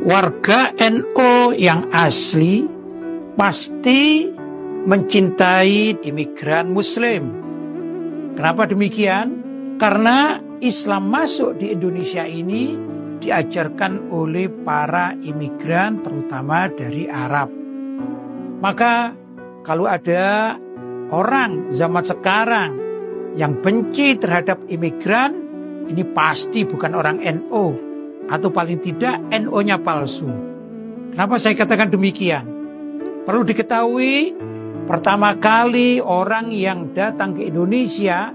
warga NU yang asli pasti mencintai imigran Muslim. Kenapa demikian? Karena Islam masuk di Indonesia ini diajarkan oleh para imigran terutama dari Arab. Maka kalau ada orang zaman sekarang yang benci terhadap imigran, ini pasti bukan orang NU, atau paling tidak NU-nya palsu. Kenapa saya katakan demikian? Perlu diketahui, pertama kali orang yang datang ke Indonesia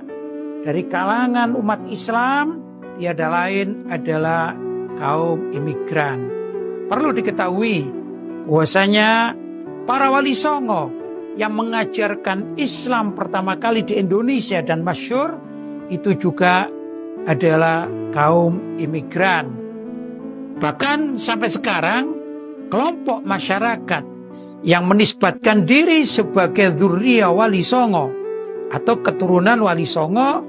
dari kalangan umat Islam tiada lain adalah kaum imigran. Perlu diketahui bahwasanya para wali songo yang mengajarkan Islam pertama kali di Indonesia dan masyhur itu juga adalah kaum imigran. Bahkan sampai sekarang kelompok masyarakat yang menisbatkan diri sebagai dzurriyyah wali songo atau keturunan wali songo,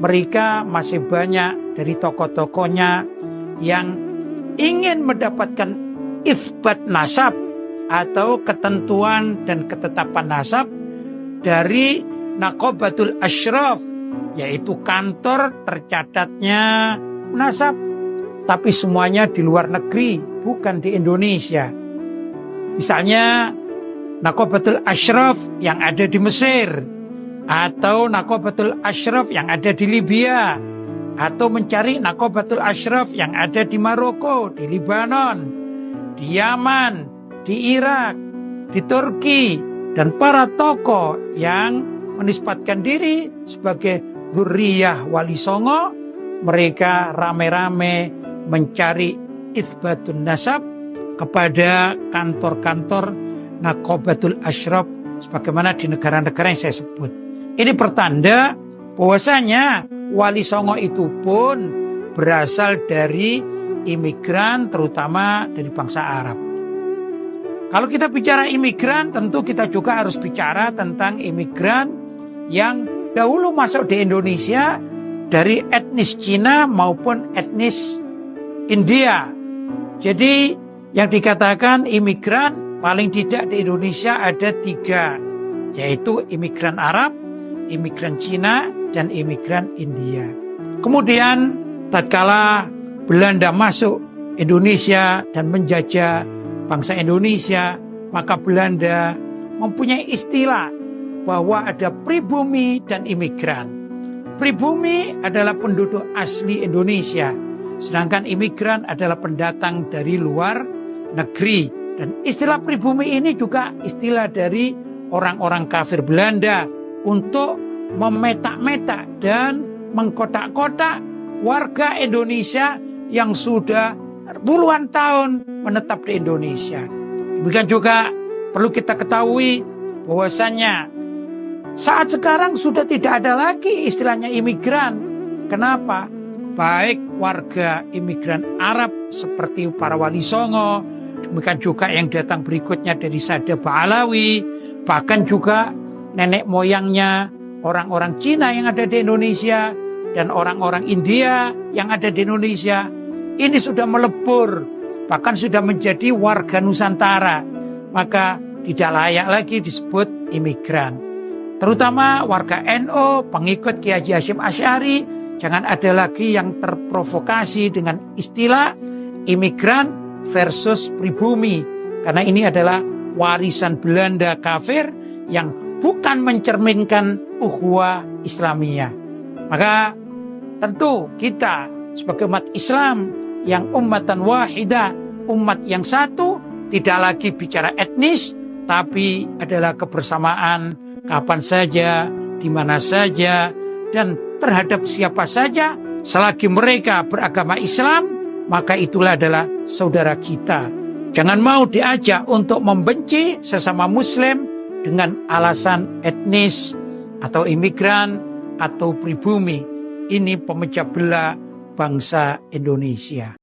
mereka masih banyak dari tokoh-tokohnya yang ingin mendapatkan itsbat nasab atau ketentuan dan ketetapan nasab dari Naqabatul Ashraf, yaitu kantor tercatatnya nasab, tapi semuanya di luar negeri, bukan di Indonesia. Misalnya Naqabatul Ashraf yang ada di Mesir, atau Naqabatul Ashraf yang ada di Libya, atau mencari Naqabatul Ashraf yang ada di Maroko, di Libanon, di Yaman, di Irak, di Turki, dan para tokoh yang menisbatkan diri sebagai dzurriyyah wali songo, mereka rame-rame mencari itsbatun nasab kepada kantor-kantor Naqabatul Ashraf sebagaimana di negara-negara yang saya sebut. Ini pertanda bahwasanya wali songo itu pun berasal dari imigran, terutama dari bangsa Arab. Kalau kita bicara imigran, tentu kita juga harus bicara tentang imigran yang dahulu masuk di Indonesia dari etnis Cina maupun etnis India. Jadi yang dikatakan imigran paling tidak di Indonesia ada 3, yaitu imigran Arab, imigran Cina, dan imigran India. Kemudian tatkala Belanda masuk Indonesia dan menjajah bangsa Indonesia, maka Belanda mempunyai istilah bahwa ada pribumi dan imigran. Pribumi adalah penduduk asli Indonesia, sedangkan imigran adalah pendatang dari luar negeri. Dan istilah pribumi ini juga istilah dari orang-orang kafir Belanda untuk memetak-metak dan mengkotak-kotak warga Indonesia yang sudah puluhan tahun menetap di Indonesia. Demikian juga perlu kita ketahui bahwasanya saat sekarang sudah tidak ada lagi istilahnya imigran. Kenapa? Baik warga imigran Arab seperti para wali songo, demikian juga yang datang berikutnya dari Sada Ba'alawi, bahkan juga nenek moyangnya orang-orang Cina yang ada di Indonesia dan orang-orang India yang ada di Indonesia. Ini sudah melebur, bahkan sudah menjadi warga Nusantara. Maka tidak layak lagi disebut imigran. Terutama warga NU, pengikut Kiai Haji Hasyim Asy'ari, jangan ada lagi yang terprovokasi dengan istilah imigran versus pribumi. Karena ini adalah warisan Belanda kafir yang bukan mencerminkan ukhuwah Islamiyah. Maka tentu kita sebagai umat Islam yang ummatan wahidah, umat yang satu, tidak lagi bicara etnis, tapi adalah kebersamaan kapan saja, di mana saja, dan terhadap siapa saja, selagi mereka beragama Islam, maka itulah adalah saudara kita. Jangan mau diajak untuk membenci sesama Muslim dengan alasan etnis, atau imigran, atau pribumi. Ini pemecah belah bangsa Indonesia.